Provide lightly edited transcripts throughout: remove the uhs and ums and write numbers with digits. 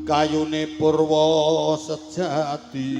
kayune purwa sejati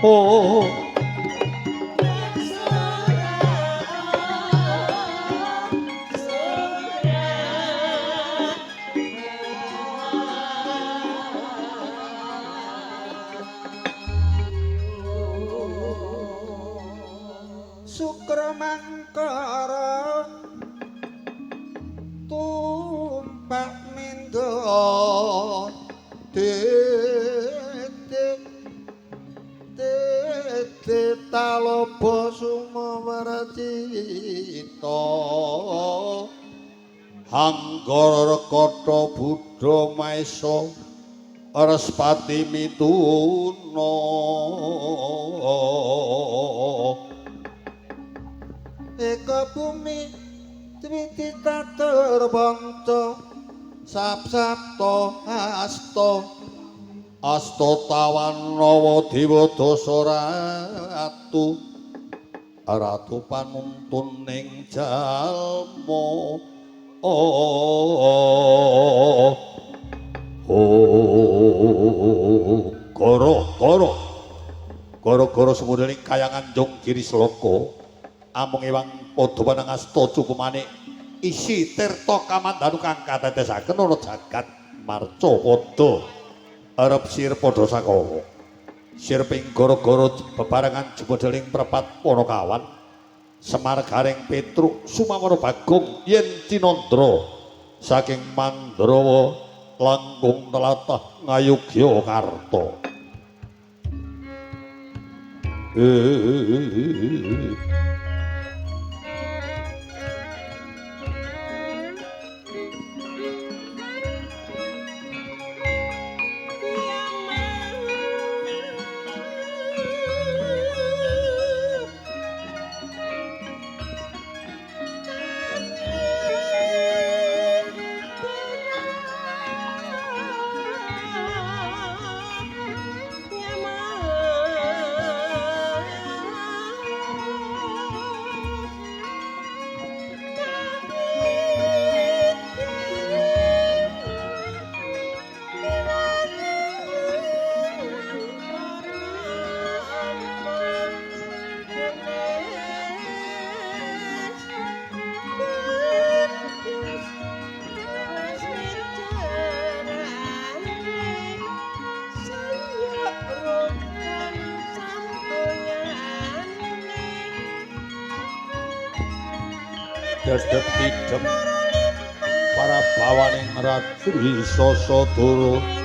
oh Sukramangkara tumpak mindo tete taloba Prabu Sumawarcita Hanggara Rekata Buddha Maesa Respati mituna eka bumi Twititatur Panca Sapsapta Asta Tawanawa Dewata Ratu Ratu panuntun ning jalma Gara-gara semudaning kayangan Jong Giri Sloka amung ewang padha panangasta cukumane isi tirta kamandanu kang katetesaken ana jagat marca padha arep sir padha sakala sir ping gara-gara bebarengan jebodeling Perpat Panakawan Semar Gareng Petruk Sumawara Bagong yen Cinandra saking Mandrawa langkung telatah Ngayogyakarta. Dedep tidep para bawaning Ratu Sasadara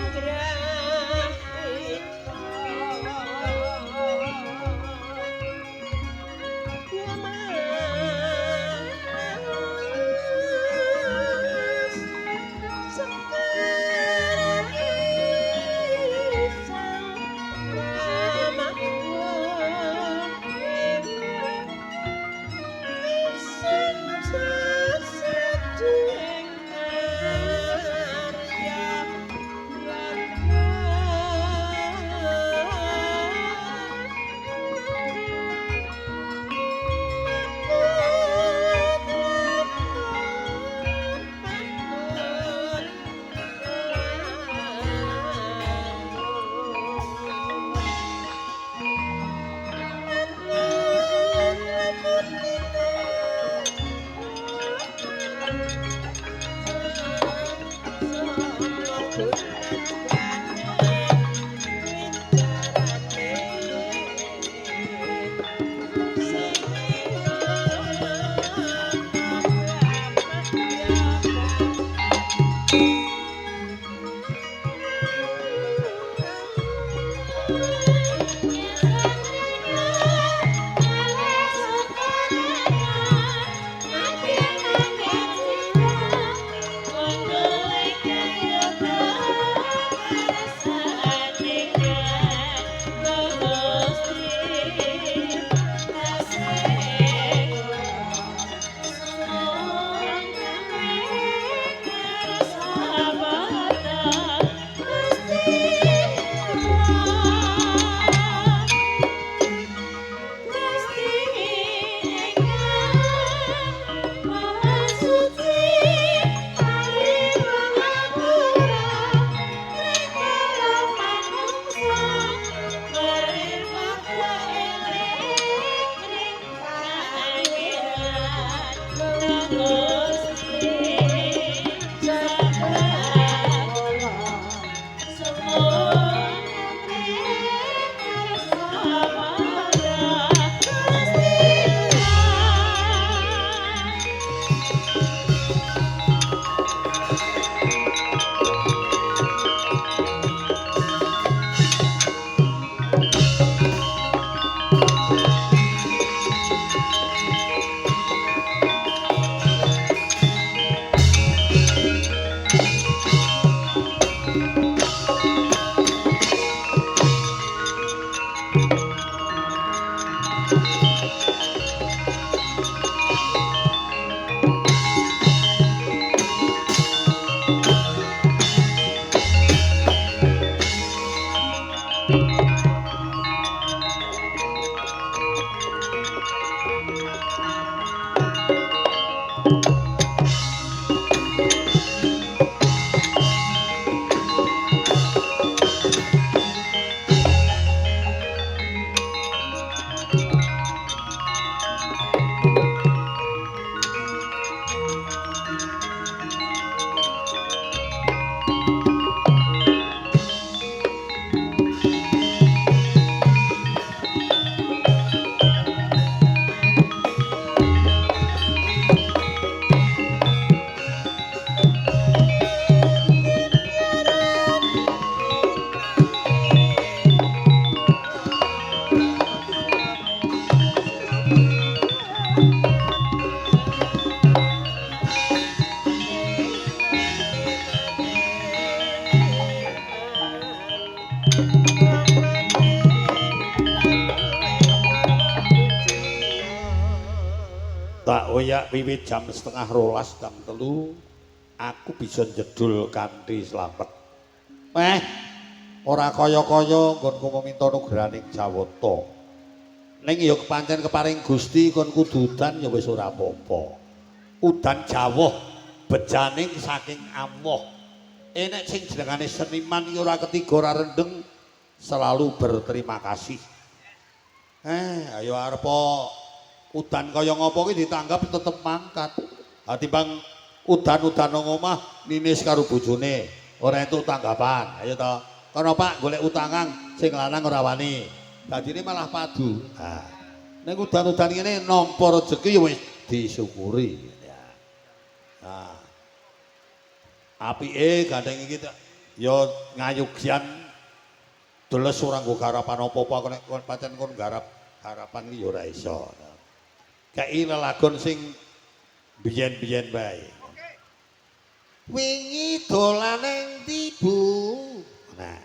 Tak oyak wiwit jam 11:30 jam 3 aku bisa jedul kanthi slamet. Ora kaya-kaya nggonku meminta nugraning Jawata. Ning ya pancen keparing Gusti kon kudu udan ya wis ora apa-apa. Udan jawah bejaning saking Allah. Enek sing jenengane seniman iki ora ketiga ora rendeng selalu berterima kasih. Ayo arep udan kaya ngopo ki ditanggap tetep mangkat. Timbang udan-udan nang omah ninis karo bojone, ora entuk tanggapan. Ayo to. Kono Pak golek utangan sing lanang ora wani. Dadine malah padu. Nek udan-udan ngene nampa rejeki ya wis disyukuri. Apike gandeng iki ya ngayugyan deles ora nggo garapan apa-apa nek pancen kon garap harapan iki ya ora iso. Kei lelagon sing biyen-biyen bae. Wingi dolan ning ndi Bu? Nah.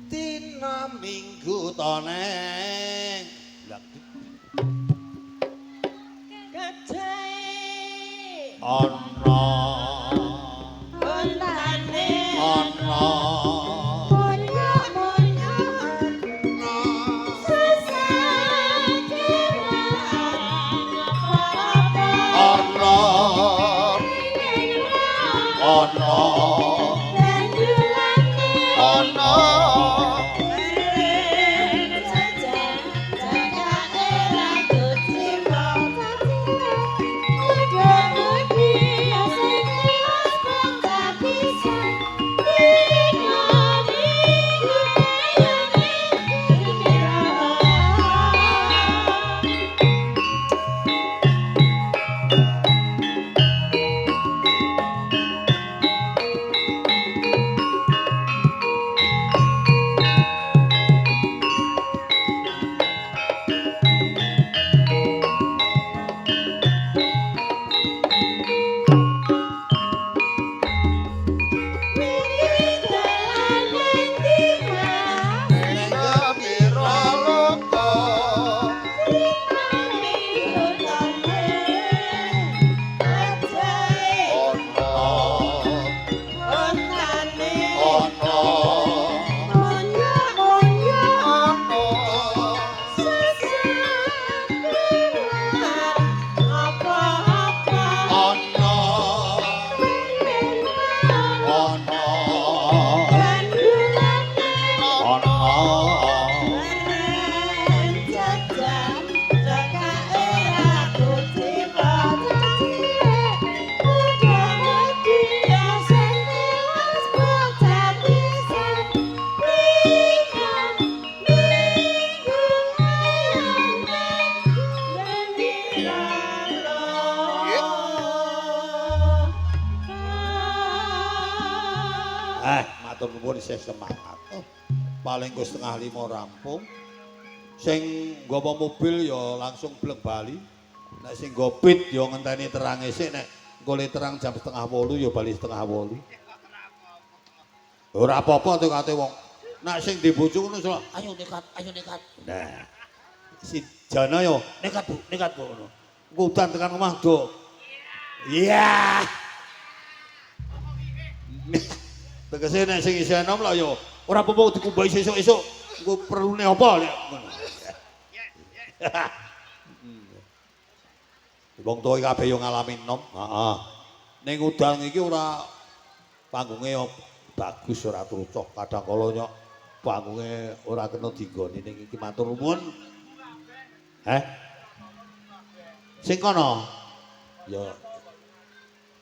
Dina Minggu to neng. Gajah ana matur nuwun isih semangat. Paling ku 4:30 rampung. Sing nggawa mobil ya langsung bleng bali. Nek sing nggo pit ya ngenteni terang isik nek Golek terang jam 7:30 ya bali 7:30. Ora apa-apa tuh kate wong. Nak sing di bojo ngono iso, ayo nekat, ayo nekat. Nah, si Jana yo nekat Bu ngono. Udan tekan omah, Duk. Iya. Tegese nek sing isih enom lho yo ora apa-apa dikumbahi sesuk-esuk. Engko perlune apa lek ngono. Wong tuwa kabeh yo ngalami enom, heeh. Ning udan iki ora panggunge bagus ora trucok. Kadang kala nyok panggunge ora kena dinggoni ning iki matur nuwun. Heh. Sing kono.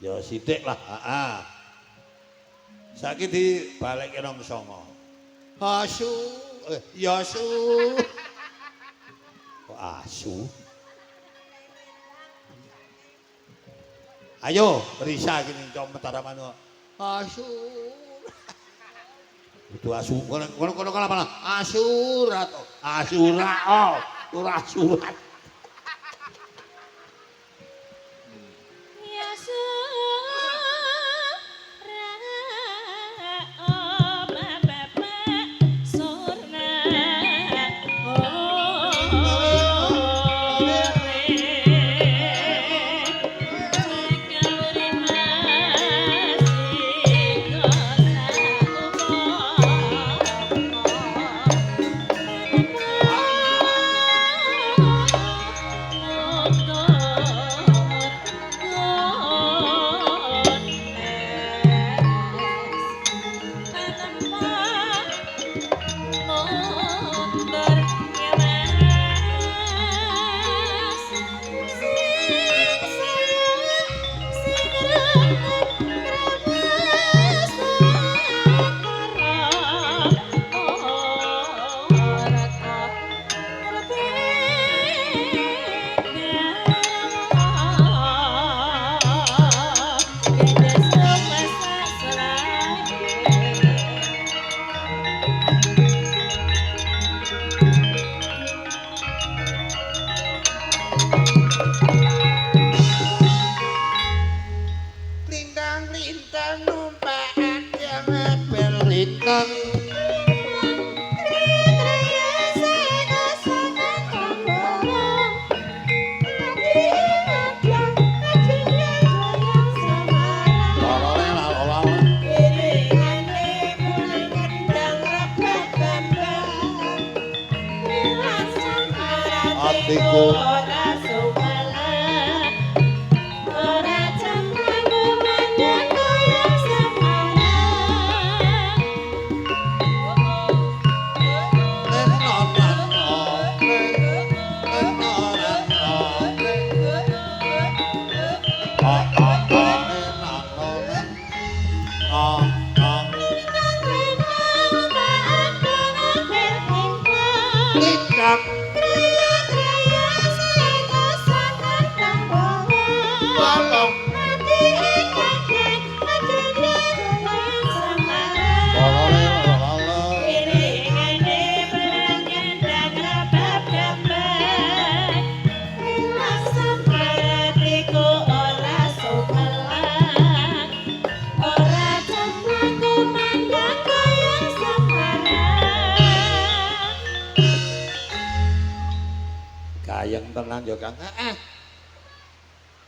Ya sithik lah, heeh. Saiki dibalekke nang songo. Asu, yasu. Kok asu? Ayo, Risa gini cok metaraman asu. Itu asu, kono apa? Asurat, asura, oh, ora surat.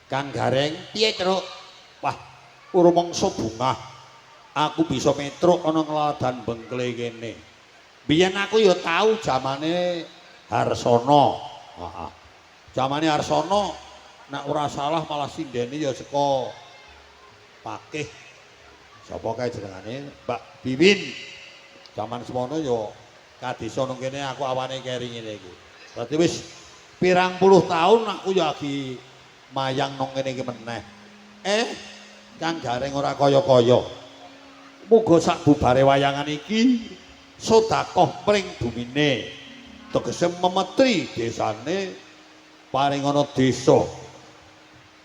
Kang Gareng, piye Truk? Wah, urumangsa bungah. Aku bisa metruk ana ngladan bengkle kene. Biyen aku ya tau jamane Harsono. Heeh. Jamane Harsono nek ora salah malah sindene ya saka Pakih. Sapa kae jenengane? Mbak Biwin. Zaman semono ya kadesa nang kene aku awane keri ngene iki. Berarti wis pirang puluh tahun aku ya lagi mayang nang kene iki meneh. Kang Gareng ora kaya-kaya. Muga sak bubare wayangan iki sedekah pring bumine. Tegese memetri desane paring ana desa.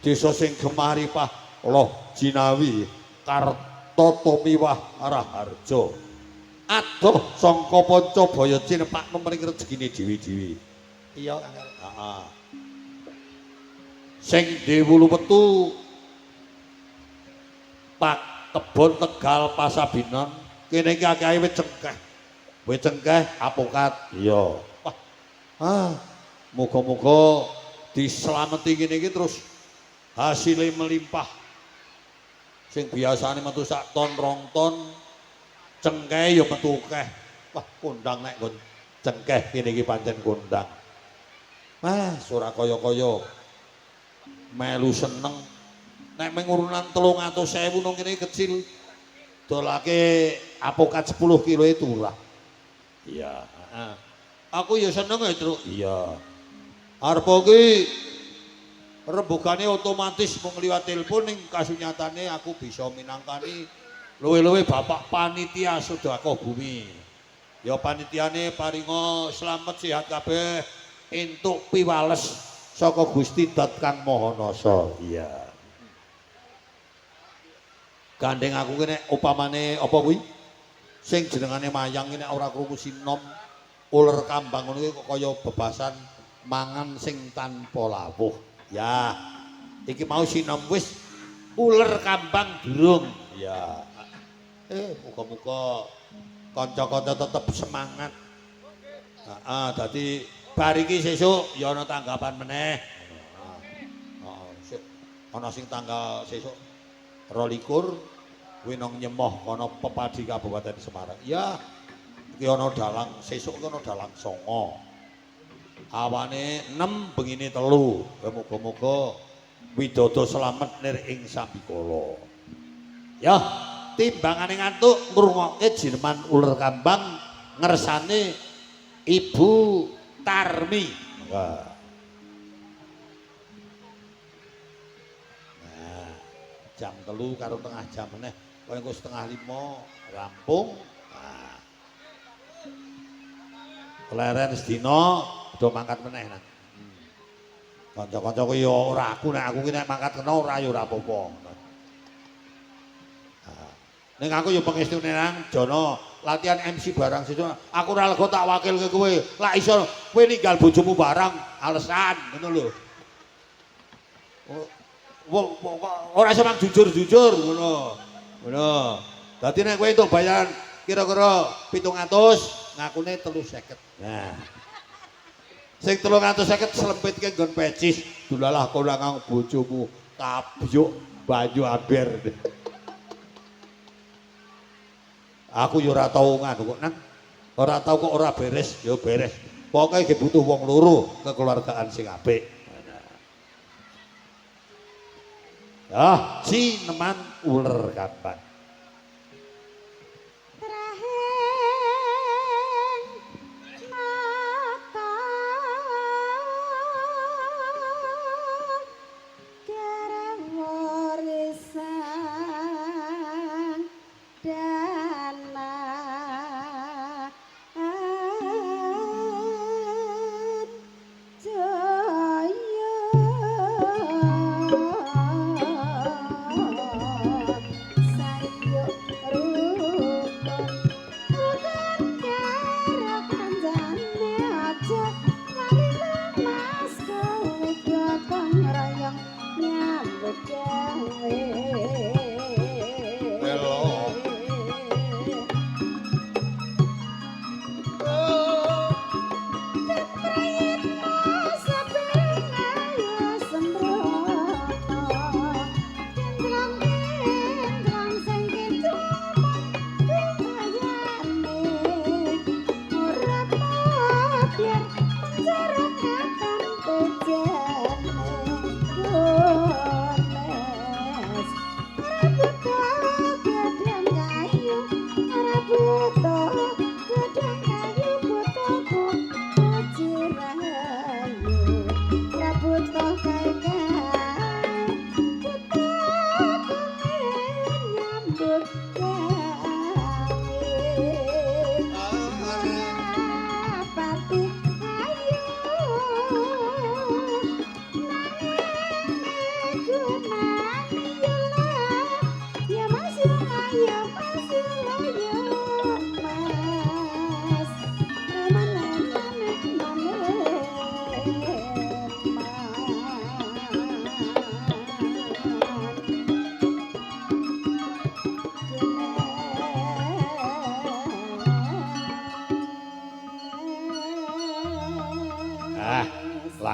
Desa sing gemaripah loh jinawi Kartotomiwah Raharja. Adoh sangka Pancabaya cinepak mring rezekine dhewe-dhewe. Iya, Kang. Heeh. Sing dewulu metu Pak Kebon Tegal Pasabinan kene iki akeh wit cengkeh. Wit cengkeh apokat. Iya. Wah. Muga-muga dislameti kene iki terus hasilnya melimpah. Sing biasane metu sak ton rong ton cengkeh ya metu akeh. Wah, kondang nek nggon cengkeh kene iki pancen kondang. Ora kaya-kaya melu seneng. Nek mengurunan 300.000 nang kene kecil dolake apokat 10 kilo itu lah. Iya, aku ya seneng ya, Truk. Iya. Arep iki rembugane otomatis mung liwat telepon ning kasunyatane aku bisa minangkani luwe-luwe Bapak Panitia Sedekah Bumi. Ya panitiane paringa slamet sehat kabeh entuk piwales saka Gusti Dat Kang Mahanasa. Iya. Gandeng aku kene upamane apa kuwi? Sing jenengane mayang iki nek ora krungu sinom uler kambang ngono iki kok kaya bebasan mangan sing tanpa lawuh. Ya. Iki mau sinom wis uler kambang durung. Ya. Muga-muga kanca-kanca tetep semangat. Heeh, dadi bar iki sesuk ya ana tanggapan meneh. Heeh, ana sing tanggal sesuk 22 kuwi nang Nyemoh kono Pepadi Kabupaten Semarang. Ya, iki ana dalang sesuk iki ana dalang 9. Awane 6 bengine 3. Muga-muga widodo slamet nir ing sambikala. Ya, timbangane ngantuk ngrungokke jineman uler kambang ngersane Ibu Tarmi. Nah, jam 3 karo tengah jam meneh, kaya engko setengah 5 rampung. Nah. Leren sedina do mangkat meneh nang. Kanca-kanca ku ya ora aku nek aku ki nek mangkat kena ora ya ora apa-apa. Ning aku ya pengestune nang Jono latihan MC barang sesuk. Aku ora lega tak wakilke kowe. Lak iso kowe ninggal bojomu barang alasan ngono lho. Ora iso mang jujur-jujur ngono. Ngono. Dadi nek kowe entuk bayaran kira-kira 700, ngakune 350. Nah. Sing 350 slempitke nggon pecis. Dulalah kowe nang bojomu tabyuk banyu amber. Aku ya ora tau nganu kok nang. Ora tau kok ora beres, ya beres. Pokoke iki butuh wong loro kekeluargaan sing apik. Ya, sineman uler kambang.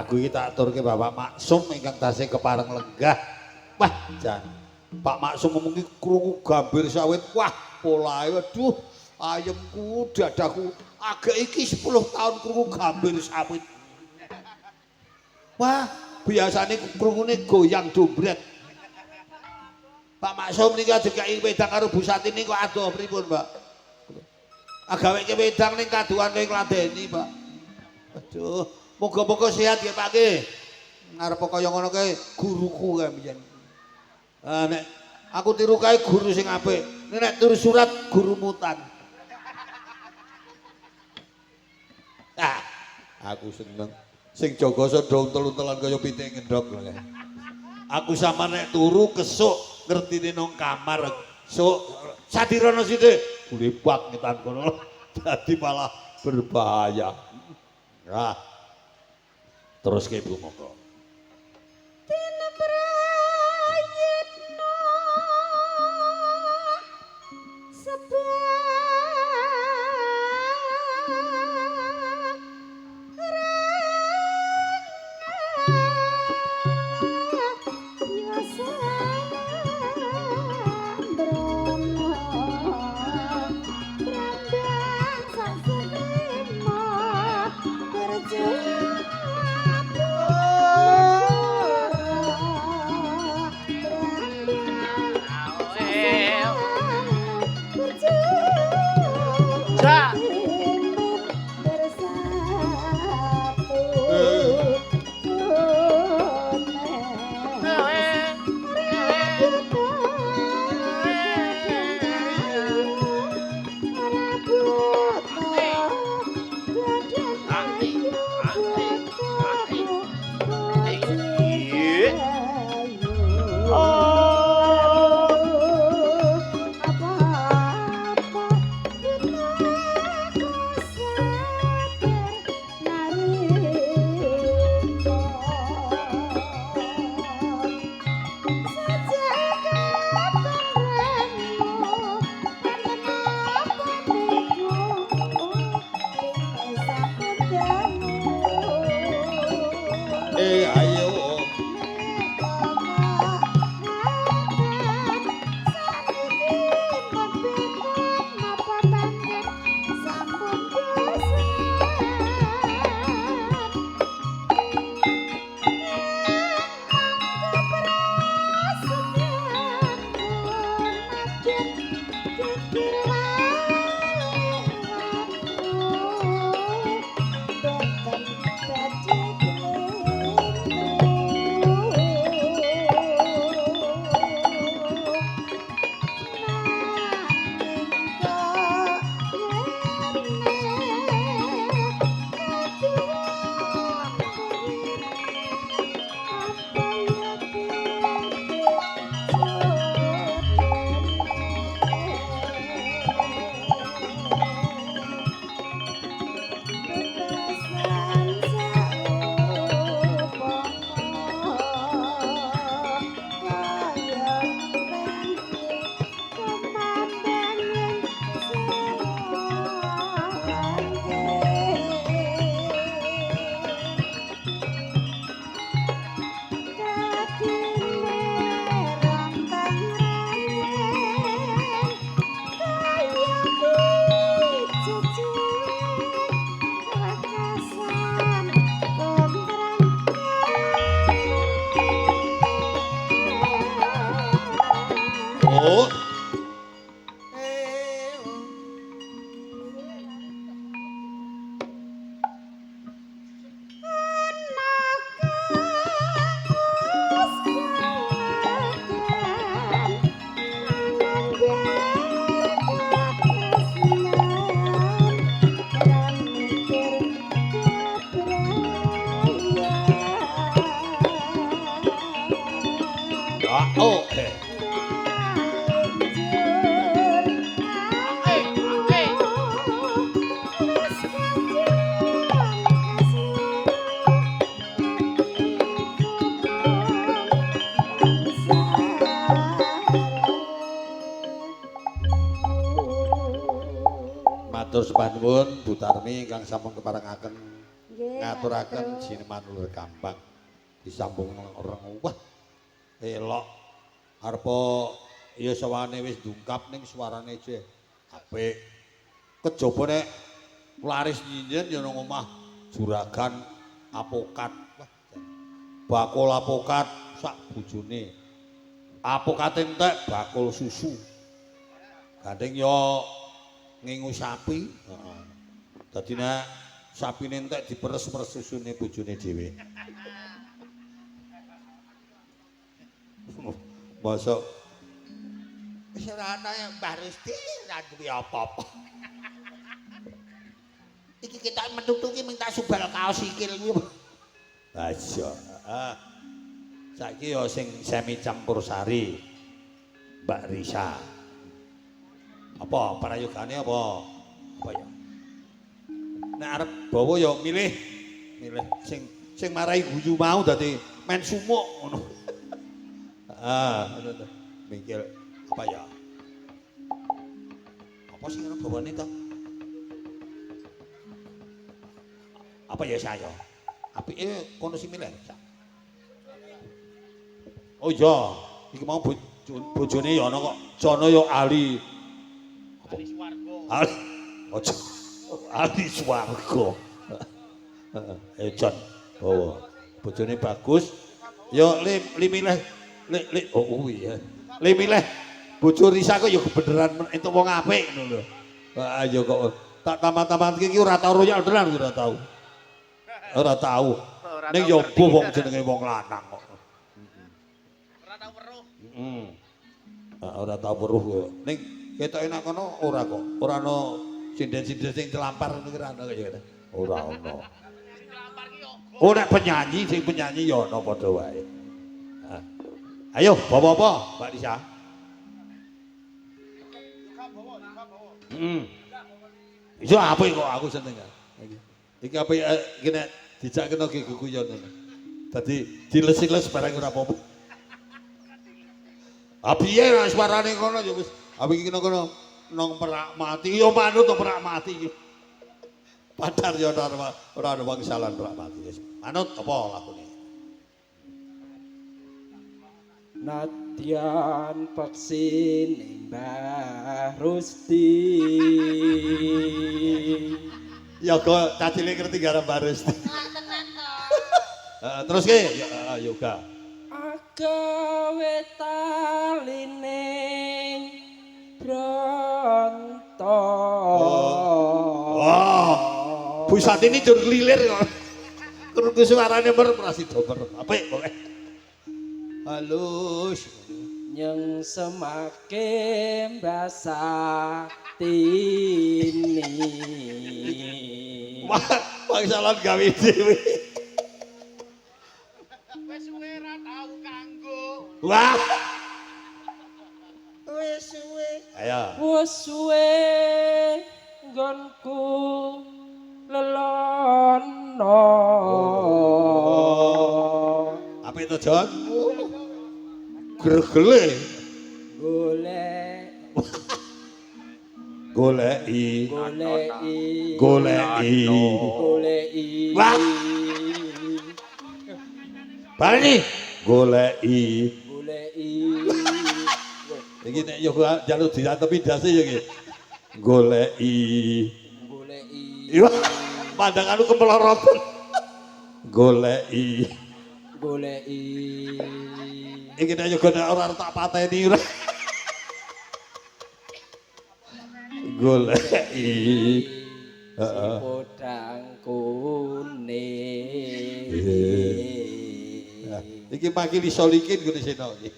lagu iki tak aturke Bapak Maksum ingkang tasih kepareng lenggah. Wah, jan. Pak Maksum ngomong iki krungu gambir sawit. Wah, polahe waduh, ayemku, dadaku. Agak iki 10 tahun krungu gambir sawit. Wah, biasane krungune goyang dombret. Pak Maksum niki dikai wedang karo Bu Satini kok adoh pripun, Mbak? Agaweke wedang ning kaduan ning ngladeni, Pak. Aduh, moga-moga sehat ya Pak nggih. Ngarep kaya ngono kae guruku kae mbiyen. Nek aku tiru kae guru sing apik. Nek tulis surat guru mutan. Aku seneng. Sing jaga sedhong untel-untelan kaya pitik ngendhog lho. Aku sama nek turu kesuk ngertine nang kamar. Sok sadirana sithik. Bulebak ngetan kono. Dadi malah berbahaya. Nah. Terus ke Ibu monggo. Matur sepanuwun Bu Tarmi ingkang sampun keparengaken Ngaturaken jineman ulur Gampang disambung orang wah elok arepa ya sawane wis ndungkap ning suarane je apik kejaba nek laris nyinyen ya nang omah juragan apokat wah bakul apokat sak bojone apokat entek bakul susu gandeng ya ngingu sapi heeh dadi nek sapine entek diperes-peres susune bojone dhewe Masa wis ora ana Mbah Rusti ora duwe apa-apa. Iki ketok metutu ki minta subal kaos sikil kuwi. Ha iya. Saiki ya sing semi campur sari. Mbak Risa. Apa prayogane apa? Apa ya? Nek arep bawa ya milih sing marai guyu mau dadi men sumuk ngono. Mikir apa ya? Apa sih ana bawane to? Apa ya saya? Apike kono sing milih. Oh iya, iki mau bojone ya ana kok. Jana ya ahli. Ahli swarga. Ahli. Ojo. Ahli swarga. Jon. Oh, bojone bagus. Ya milih oh iya. Le milih bojo Risa kok ya beneran entuk wong apik ngono lho. Ah ya kok tak tamat-tamat iki ora tau royal tenan ora tau. Ora tau. Ning ya boh wong jenenge wong lanang kok. Ora tau weruh. Heeh. Ora tau weruh kok. Ning ketok enak kono ora kok. Ora ana sinden-sinden sing telampar ngono ki ora ana kaya ngene. Ora ana. Sing telampar ki yo. Oh nek penyanyi sing penyanyi ya ana padha wae. Ayo, bawa-bawa, Mbak Risa. Iso apik kok aku seneng. Iki apik iki nek dijak kena geguyon ngono. Dadi diles-les barang ora apa-apa. Ah piye suarane kono ya wis. Apik iki kono nang Perak Mati. Ya manut to Perak Mati iki. Padahal ya ora ana wangsalan Perak Mati. Manut apa lakune? Nadyan vaksin Mbah Rusti. Ya kok cacile ngerti gara Mbah Rusti. Terus ke yoga. Agawe talining bronto. Wah. Bu Satini jur lilir kok. Krungu suarane merasi domer. Apik pokoke. Halus Nyeng semake mbasa tini. Wah, salah gawe dhewe. Wis suwe ra tau kanggo. Wah. Wis suwe. Ayo. Wis suwe nggonku lelono. Apa itu, Jon? Gregele. Goleki. Wah. Bali. Goleki. Iki nek yo jaluk diantepi dase yo iki. Goleki. Iya. Pandanganku kemelorotan. Goleki. Iki nek yo ora tak pateni ora. Goleki. Heeh. Podang kuning. Iki makili solikin ngene seno iki.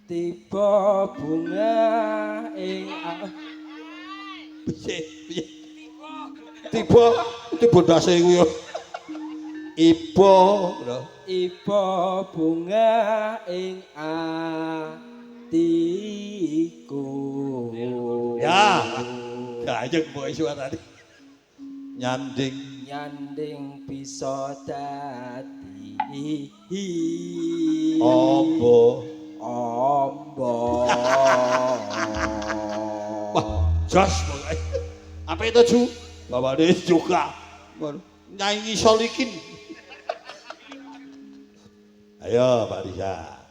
Tiba bunga ing Piye? Tiba dase iku yo. Iba bunga ing atiku. Ya. Gayeng mbok suarane. Nyanding bisa dadi Ombo. Wah, jos pokoke. Apa itu Ju? Bapak ini juga nyanyi solikin. Ayo Pak Risa.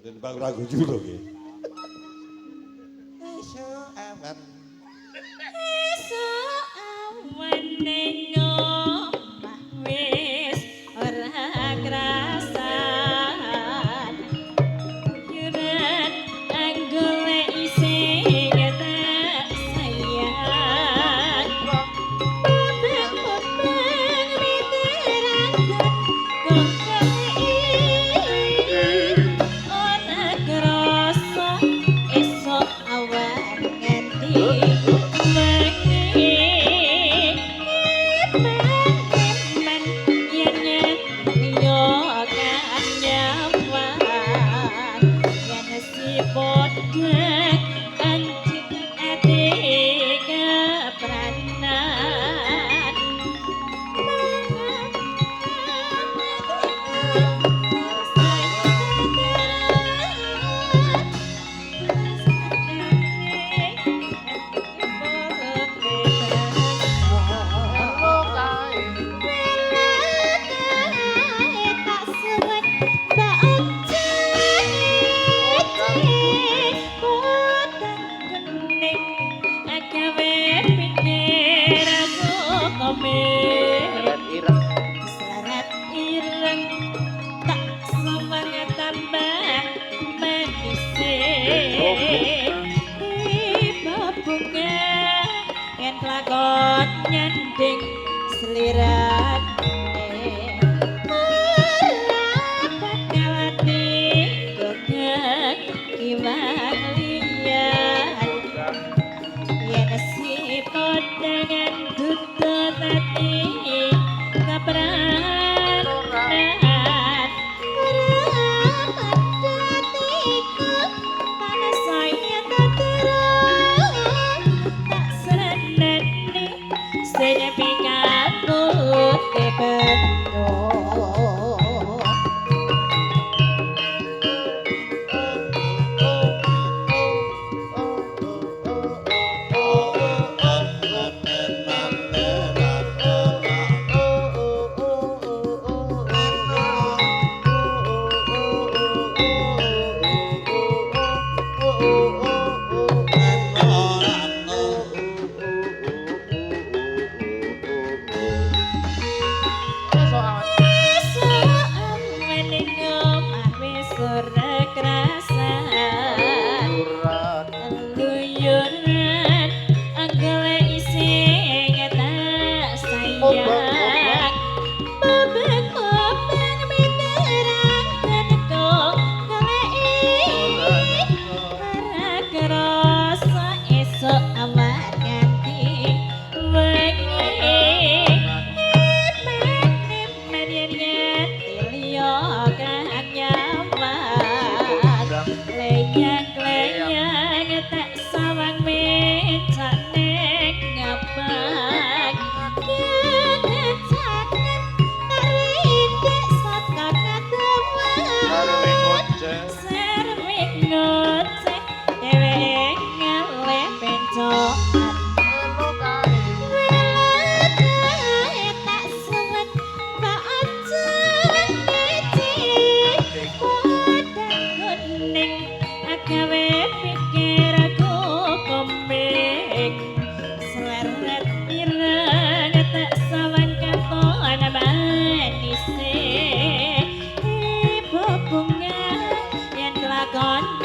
Dan Bang Ragu juga nggih. Esok awan. Esok awan ning omah wis ora krasan. Yuran anggolek isih tak sayang. Babak-babak miterangkan kok ora krasa esok awan nganti Selarat ireng tak semangat tambah manis tiba bunga yang lakon nyanding selirat Iwang liyan yen si podangan dudu tati kapranan keramat datiku panas saya tak terang tak serenani senyepi kabut kebendung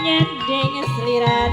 nyanding selirat